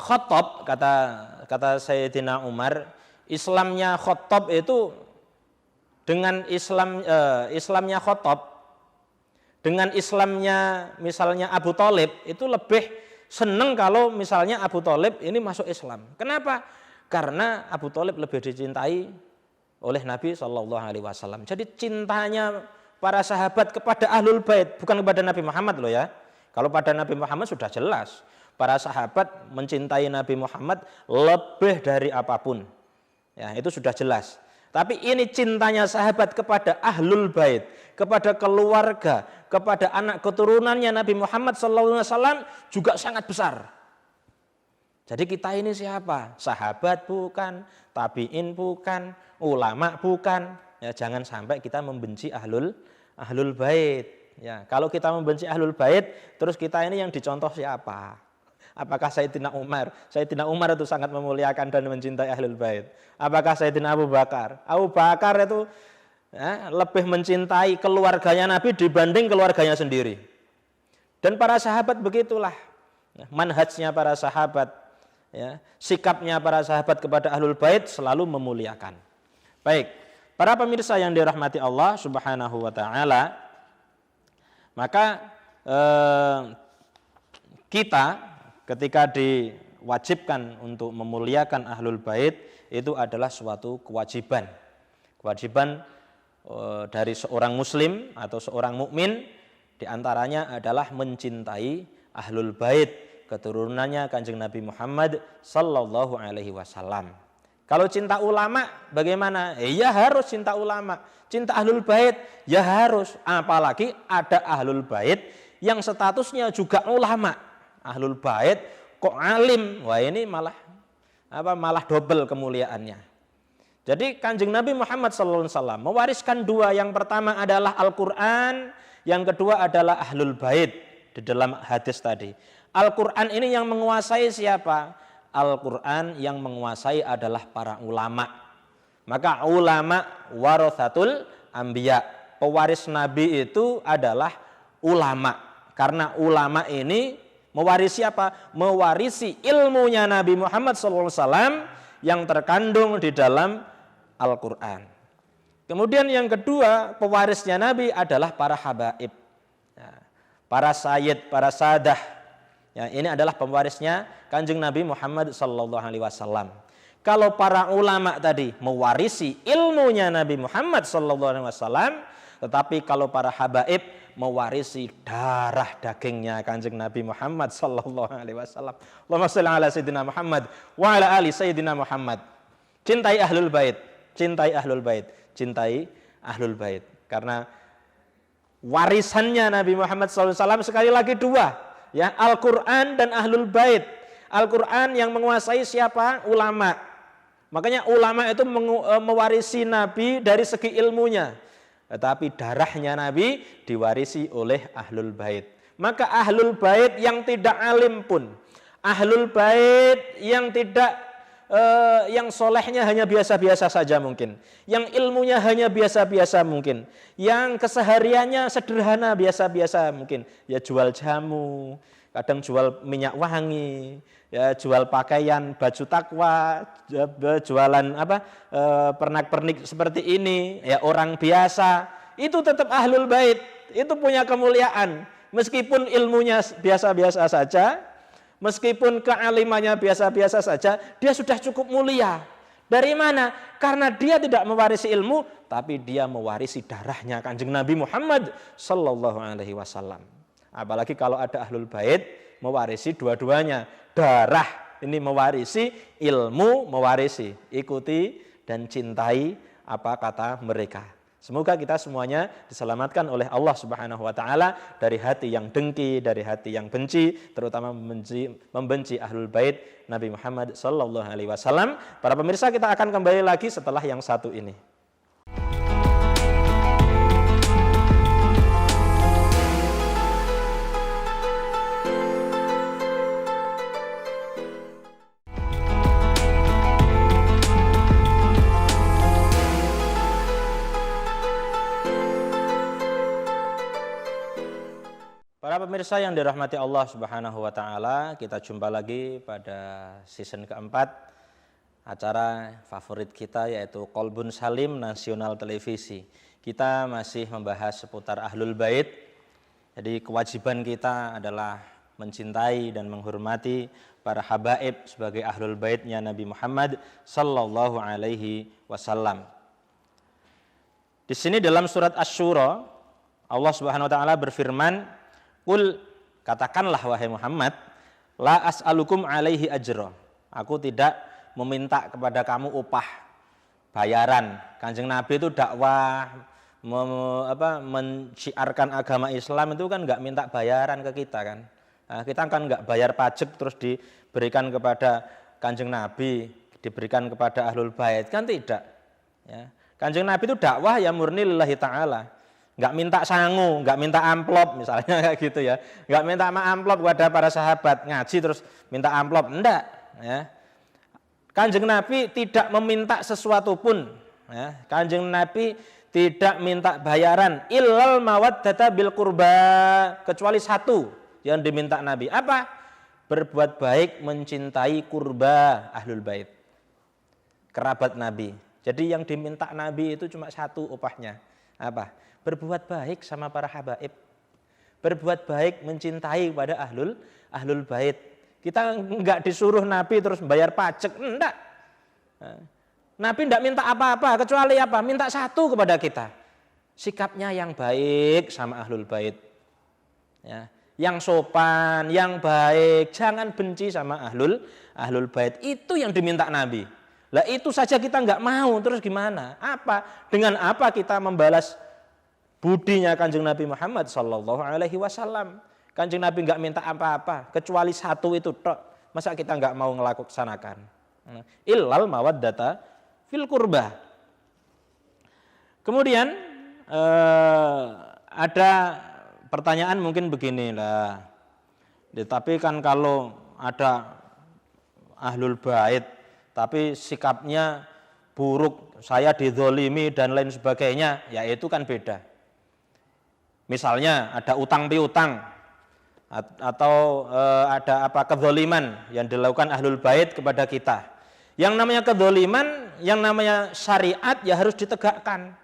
Khattab, kata Sayyidina Umar, Islamnya Khattab itu dengan Islamnya Khattab dengan Islamnya misalnya Abu Thalib itu lebih seneng kalau misalnya Abu Thalib ini masuk Islam. Kenapa? Karena Abu Thalib lebih dicintai oleh Nabi Shallallahu Alaihi Wasallam. Jadi cintanya para sahabat kepada Ahlul Bait bukan kepada Nabi Muhammad loh ya. Kalau pada Nabi Muhammad sudah jelas, para sahabat mencintai Nabi Muhammad lebih dari apapun. Ya, itu sudah jelas. Tapi ini cintanya sahabat kepada ahlul bait, kepada keluarga, kepada anak keturunannya Nabi Muhammad SAW juga sangat besar. Jadi kita ini siapa? Sahabat bukan, tabi'in bukan, ulama bukan. Ya, jangan sampai kita membenci ahlul bait. Ya, kalau kita membenci ahlul bait, terus kita ini yang dicontoh siapa? Apakah Sayyidina Umar? Sayyidina Umar itu sangat memuliakan dan mencintai ahlul bait. Apakah Sayyidina Abu Bakar? Abu Bakar itu lebih mencintai keluarganya Nabi dibanding keluarganya sendiri. Dan para sahabat begitulah. Manhajnya para sahabat, ya, sikapnya para sahabat kepada ahlul bait selalu memuliakan. Baik, para pemirsa yang dirahmati Allah Subhanahu wa taala, maka kita ketika diwajibkan untuk memuliakan ahlul bait itu adalah suatu kewajiban. Kewajiban dari seorang muslim atau seorang mukmin diantaranya adalah mencintai ahlul bait, keturunannya Kanjeng Nabi Muhammad sallallahu alaihi wasallam. Kalau cinta ulama bagaimana? Ya harus cinta ulama. Cinta ahlul bait ya harus, apalagi ada ahlul bait yang statusnya juga ulama. Ahlul bait kok alim, wah ini malah double kemuliaannya. Jadi Kanjeng Nabi Muhammad SAW mewariskan dua, yang pertama adalah Al-Quran, yang kedua adalah ahlul bait di dalam hadis tadi. Al-Quran ini yang menguasai siapa? Al-Quran yang menguasai adalah para ulama. Maka ulama warathatul anbiya, pewaris Nabi itu adalah ulama. Karena ulama ini mewarisi apa? Mewarisi ilmunya Nabi Muhammad SAW yang terkandung di dalam Al-Quran. Kemudian yang kedua, pewarisnya Nabi adalah para habaib, para sayyid, para sadah. Ya, ini adalah pewarisnya Kanjeng Nabi Muhammad SAW. Kalau para ulama tadi mewarisi ilmunya Nabi Muhammad SAW, tetapi kalau para habaib mewarisi darah dagingnya Kanjeng Nabi Muhammad sallallahu alaihi wasallam. Allahumma shalli ala sayyidina Muhammad wa ala ali sayyidina Muhammad. Cintai ahlul bait, cintai ahlul bait, cintai ahlul bait. Karena warisannya Nabi Muhammad sallallahu alaihi wasallam sekali lagi dua, ya, Al-Qur'an dan ahlul bait. Al-Qur'an yang menguasai siapa? Ulama. Makanya ulama itu mewarisi Nabi dari segi ilmunya. Tetapi darahnya Nabi diwarisi oleh ahlul bait. Maka ahlul bait yang tidak alim pun, ahlul bait yang tidak yang solehnya hanya biasa-biasa saja mungkin, yang ilmunya hanya biasa-biasa mungkin, yang kesehariannya sederhana biasa-biasa mungkin, ya jual jamu, kadang jual minyak wangi, ya jual pakaian, baju takwa, jualan pernak-pernik seperti ini, ya orang biasa, itu tetap ahlul bait, itu punya kemuliaan, meskipun ilmunya biasa-biasa saja, meskipun kealimannya biasa-biasa saja, dia sudah cukup mulia. Dari mana? Karena dia tidak mewarisi ilmu, tapi dia mewarisi darahnya Kanjeng Nabi Muhammad sallallahu alaihi wasallam. Apalagi kalau ada ahlul bait mewarisi dua-duanya, darah ini mewarisi, ilmu mewarisi. Ikuti dan cintai apa kata mereka. Semoga kita semuanya diselamatkan oleh Allah Subhanahu wa taala dari hati yang dengki, dari hati yang benci, terutama membenci ahlul bait Nabi Muhammad sallallahu alaihi wasallam. Para pemirsa, kita akan kembali lagi setelah yang satu ini. Para pemirsa yang dirahmati Allah Subhanahu wa taala, kita jumpa lagi pada season keempat acara favorit kita, yaitu Qalbun Salim Nasional Televisi. Kita masih membahas seputar ahlul bait. Jadi kewajiban kita adalah mencintai dan menghormati para habaib sebagai ahlul baitnya Nabi Muhammad sallallahu alaihi wasallam. Di sini dalam surat Asy-Syura, Allah Subhanahu wa taala berfirman, "Qul, katakanlah wahai Muhammad, la as'alukum alaihi ajra." Aku tidak meminta kepada kamu upah. bayaran. Kanjeng Nabi itu dakwah menciarkan agama Islam itu kan nggak minta bayaran ke kita kan. Nah, kita kan nggak bayar pajak terus diberikan kepada Kanjeng Nabi, diberikan kepada Ahlul Bait, kan tidak. Ya. Kanjeng Nabi itu dakwah ya murni lillahi ta'ala. Nggak minta sangu, nggak minta amplop misalnya kayak gitu ya. Nggak minta amplop kepada para sahabat, ngaji terus minta amplop, enggak. Ya. Kanjeng Nabi tidak meminta sesuatu pun. Ya. Kanjeng Nabi tidak minta bayaran, illal mawaddata bil qurba, kecuali satu yang diminta Nabi. Apa? Berbuat baik, mencintai kurba Ahlul Bait, kerabat Nabi. Jadi yang diminta Nabi itu cuma satu upahnya. Apa? Berbuat baik sama para habaib. Berbuat baik, mencintai pada Ahlul Bait. Kita enggak disuruh Nabi terus bayar pajak, enggak. Nabi enggak minta apa-apa kecuali apa? Minta satu kepada kita. Sikapnya yang baik sama Ahlul Bait. Ya. Yang sopan, yang baik, jangan benci sama Ahlul Bait. Itu yang diminta Nabi. Lah itu saja kita enggak mau, terus gimana? Apa? Dengan apa kita membalas budinya Kanjeng Nabi Muhammad sallallahu alaihi wasallam? Kanjeng Nabi enggak minta apa-apa kecuali satu itu tok. Masa kita enggak mau ngelaksanakan? Illal mawaddata fil qurbah. Kemudian ada pertanyaan mungkin begini lah. Tapi kan kalau ada Ahlul Bait tapi sikapnya buruk, saya dizolimi dan lain sebagainya, ya itu kan beda. Misalnya ada utang piutang atau ada apa kezoliman yang dilakukan Ahlul Bait kepada kita. Yang namanya kezoliman, yang namanya syariat ya harus ditegakkan.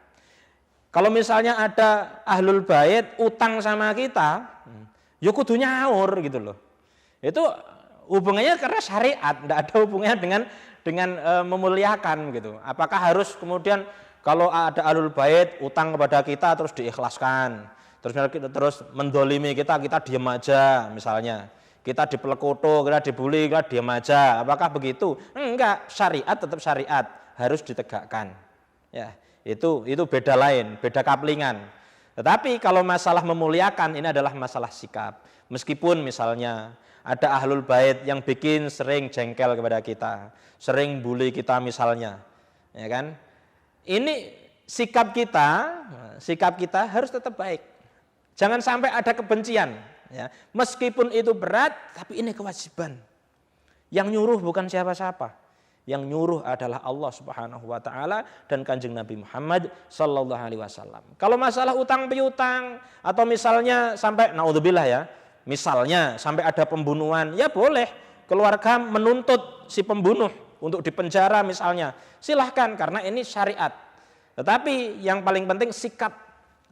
Kalau misalnya ada Ahlul Bait utang sama kita, ya kudu nyaur gitu loh. Itu hubungannya karena syariat, tidak ada hubungannya dengan memuliakan gitu. Apakah harus kemudian kalau ada Ahlul Bait utang kepada kita terus diikhlaskan, terus mendolimi kita diam aja misalnya. Kita dipelekoto, kita dibully, kita diam aja. Apakah begitu? Enggak, syariat tetap syariat, harus ditegakkan. Ya. Itu beda lain, beda kaplingan. Tetapi kalau masalah memuliakan ini adalah masalah sikap. Meskipun misalnya ada Ahlul Bait yang bikin sering jengkel kepada kita, sering bully kita misalnya, ya kan? Ini sikap kita harus tetap baik. Jangan sampai ada kebencian, ya. Meskipun itu berat, tapi ini kewajiban. Yang nyuruh bukan siapa-siapa. Yang nyuruh adalah Allah Subhanahu wa taala dan Kanjeng Nabi Muhammad sallallahu alaihi wasallam. Kalau masalah utang piutang atau misalnya sampai naudzubillah ya, misalnya sampai ada pembunuhan, ya boleh keluarga menuntut si pembunuh untuk dipenjara misalnya. Silahkan karena ini syariat. Tetapi yang paling penting sikap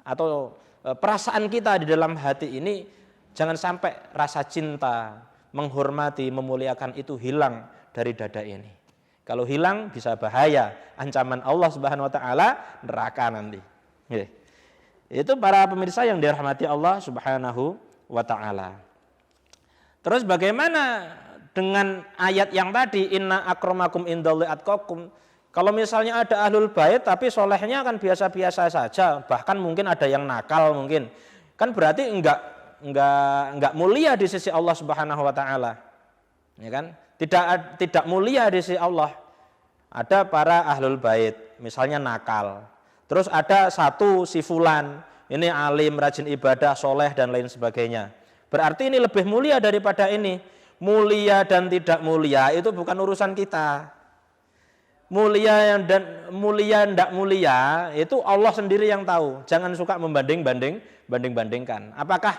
atau perasaan kita di dalam hati ini jangan sampai rasa cinta, menghormati, memuliakan itu hilang dari dada ini. Kalau hilang bisa bahaya, ancaman Allah Subhanahu wa taala neraka nanti. Itu para pemirsa yang dirahmati Allah Subhanahu wa taala. Terus bagaimana dengan ayat yang tadi inna akramakum indallahi atqakum? Kalau misalnya ada Ahlul Bait tapi solehnya kan biasa-biasa saja, bahkan mungkin ada yang nakal mungkin. Kan berarti enggak mulia di sisi Allah Subhanahu wa taala. Ya kan? Tidak mulia di sisi Allah. Ada para Ahlul Bait misalnya nakal. Terus ada satu si fulan, ini alim, rajin ibadah, soleh dan lain sebagainya. Berarti ini lebih mulia daripada ini. Mulia dan tidak mulia itu bukan urusan kita. Mulia dan tidak mulia itu Allah sendiri yang tahu. Jangan suka membanding-bandingkan. Apakah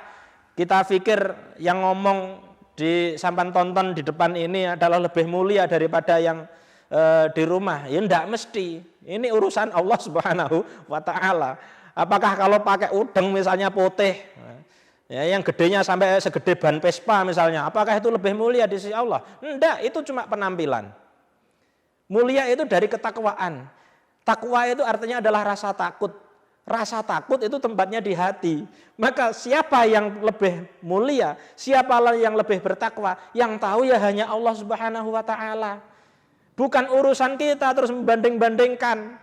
kita pikir yang ngomong di sampan tonton di depan ini adalah lebih mulia daripada yang di rumah? Ya enggak mesti. Ini urusan Allah Subhanahu wa taala. Apakah kalau pakai udeng misalnya putih, ya, yang gedenya sampai segede ban Vespa misalnya, apakah itu lebih mulia di sisi Allah? Enggak, itu cuma penampilan. Mulia itu dari ketakwaan. Takwa itu artinya adalah rasa takut. Rasa takut itu tempatnya di hati. Maka siapa yang lebih mulia, siapa yang lebih bertakwa, yang tahu ya hanya Allah Subhanahu wa taala. Bukan urusan kita terus membanding-bandingkan.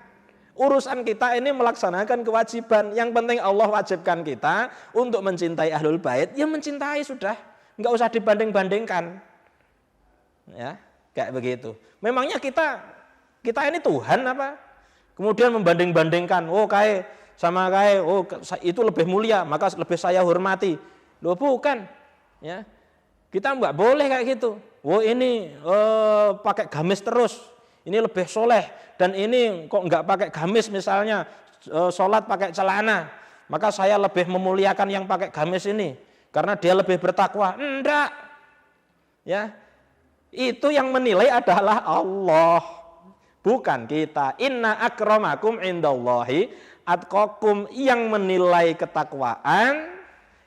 Urusan kita ini melaksanakan kewajiban. Yang penting Allah wajibkan kita untuk mencintai Ahlul Bait, ya mencintai sudah. Enggak usah dibanding-bandingkan. Ya, kayak begitu. Memangnya kita ini Tuhan apa? Kemudian membanding-bandingkan, oh kayak sama kayak, oh itu lebih mulia, maka lebih saya hormati. Loh bukan. Ya. Kita enggak boleh kayak gitu. Oh ini pakai gamis terus, ini lebih soleh, dan ini kok enggak pakai gamis misalnya, sholat pakai celana, maka saya lebih memuliakan yang pakai gamis ini karena dia lebih bertakwa. Enggak, ya itu yang menilai adalah Allah, bukan kita. Inna akramakum indallahi atqakum, yang menilai ketakwaan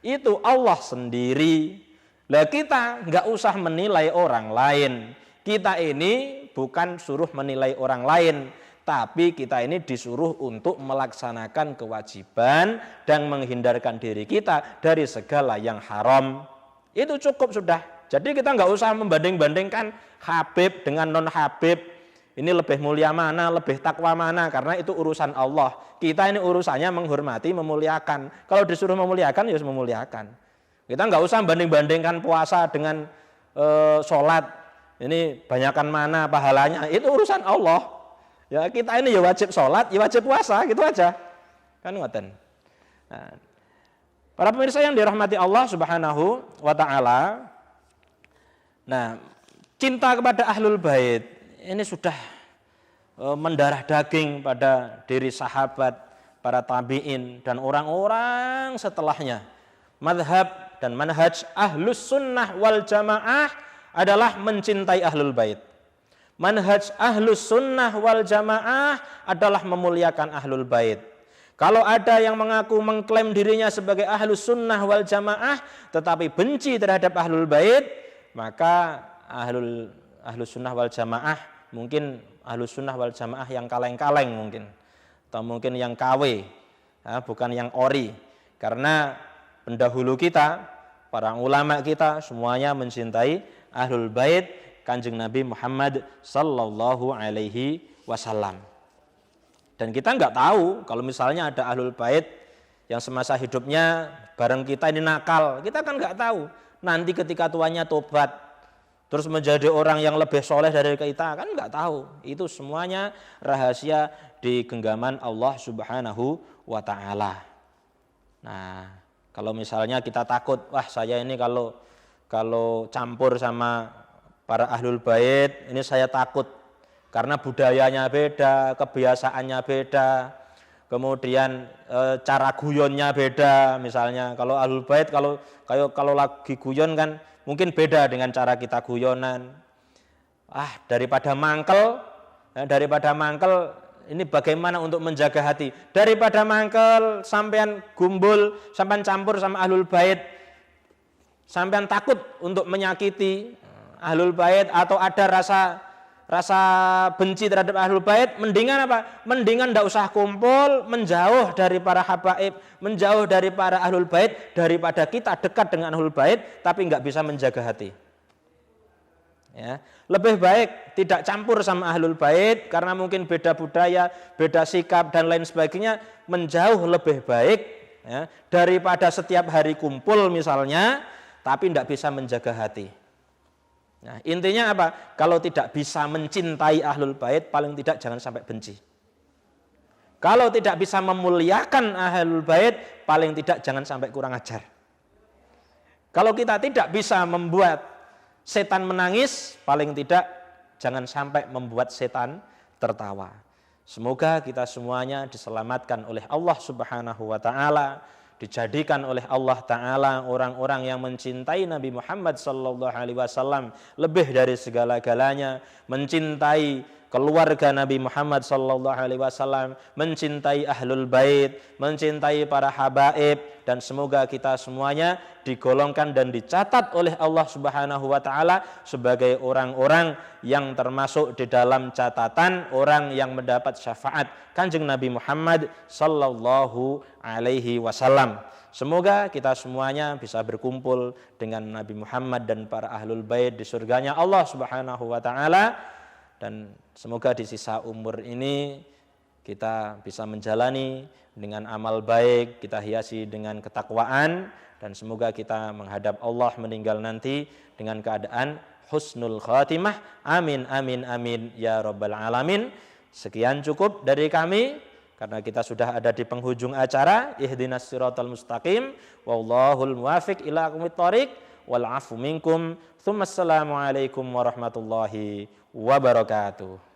itu Allah sendiri. Lah kita nggak usah menilai orang lain. Kita ini bukan suruh menilai orang lain, tapi kita ini disuruh untuk melaksanakan kewajiban dan menghindarkan diri kita dari segala yang haram. Itu cukup sudah. Jadi kita nggak usah membanding-bandingkan Habib dengan non Habib. Ini lebih mulia mana, lebih takwa mana, karena itu urusan Allah. Kita ini urusannya menghormati, memuliakan. Kalau disuruh memuliakan, ya memuliakan. Kita nggak usah banding-bandingkan puasa dengan sholat. Ini banyakan mana pahalanya, itu urusan Allah. Ya kita ini ya wajib sholat, ya wajib puasa, gitu aja. Kan ngoten. Nah, para pemirsa yang dirahmati Allah Subhanahu wa taala. Nah, cinta kepada Ahlul Bait ini sudah mendarah daging pada diri sahabat, para tabi'in dan orang-orang setelahnya. Madhab dan manhaj Ahlus Sunnah wal Jamaah adalah mencintai Ahlul Bait. Manhaj Ahlus Sunnah wal Jamaah adalah memuliakan Ahlul Bait. Kalau ada yang mengaku mengklaim dirinya sebagai Ahlus Sunnah wal Jamaah tetapi benci terhadap Ahlul Bait, maka Ahlus Sunnah wal Jamaah mungkin Ahlus Sunnah wal Jamaah yang kaleng-kaleng mungkin, atau mungkin yang KW, bukan yang ori. Karena pendahulu kita, para ulama kita semuanya mencintai Ahlul Bait Kanjeng Nabi Muhammad sallallahu alaihi wasallam. Dan kita nggak tahu kalau misalnya ada Ahlul Bait yang semasa hidupnya bareng kita ini nakal, kita kan nggak tahu. Nanti ketika tuanya tobat terus menjadi orang yang lebih soleh dari kita, kan nggak tahu. Itu semuanya rahasia di genggaman Allah Subhanahu wa taala. Nah, kalau misalnya kita takut, wah saya ini kalau campur sama para Ahlul Bait, ini saya takut karena budayanya beda, kebiasaannya beda, kemudian cara guyonnya beda. Misalnya kalau Ahlul Bait kalau lagi guyon kan mungkin beda dengan cara kita guyonan. Daripada mangkel ini bagaimana untuk menjaga hati? Daripada mangkel, sampean gumbul, sampean campur sama Ahlul Bait, sampean takut untuk menyakiti Ahlul Bait atau ada rasa benci terhadap Ahlul Bait, mendingan apa? Mendingan enggak usah kumpul, menjauh dari para habaib, menjauh dari para Ahlul Bait, daripada kita dekat dengan Ahlul Bait tapi enggak bisa menjaga hati. Ya, lebih baik tidak campur sama Ahlul Bait karena mungkin beda budaya, beda sikap dan lain sebagainya, menjauh lebih baik ya, daripada setiap hari kumpul misalnya tapi tidak bisa menjaga hati. Nah, intinya apa? Kalau tidak bisa mencintai Ahlul Bait, paling tidak jangan sampai benci. Kalau tidak bisa memuliakan Ahlul Bait, paling tidak jangan sampai kurang ajar. Kalau kita tidak bisa membuat setan menangis, paling tidak jangan sampai membuat setan tertawa. Semoga kita semuanya diselamatkan oleh Allah Subhanahu wa taala, dijadikan oleh Allah taala orang-orang yang mencintai Nabi Muhammad sallallahu alaihi wasallam lebih dari segala-galanya, mencintai keluarga Nabi Muhammad sallallahu alaihi wasallam, mencintai Ahlul Bait, mencintai para habaib, dan semoga kita semuanya digolongkan dan dicatat oleh Allah Subhanahu wa taala sebagai orang-orang yang termasuk di dalam catatan orang yang mendapat syafaat Kanjeng Nabi Muhammad sallallahu alaihi wasallam. Semoga kita semuanya bisa berkumpul dengan Nabi Muhammad dan para Ahlul Bait di surganya Allah Subhanahu wa taala. dan semoga di sisa umur ini kita bisa menjalani dengan amal baik, kita hiasi dengan ketakwaan, dan semoga kita menghadap Allah meninggal nanti dengan keadaan husnul khatimah. Amin, amin, amin, ya rabbal alamin. Sekian cukup dari kami, karena kita sudah ada di penghujung acara. Ihdinas siratal mustaqim, wallahul muwafiq ila aqwamit thoriq, wal afu minkum. Tsumma assalamu alaikum warahmatullahi wabarakatuh.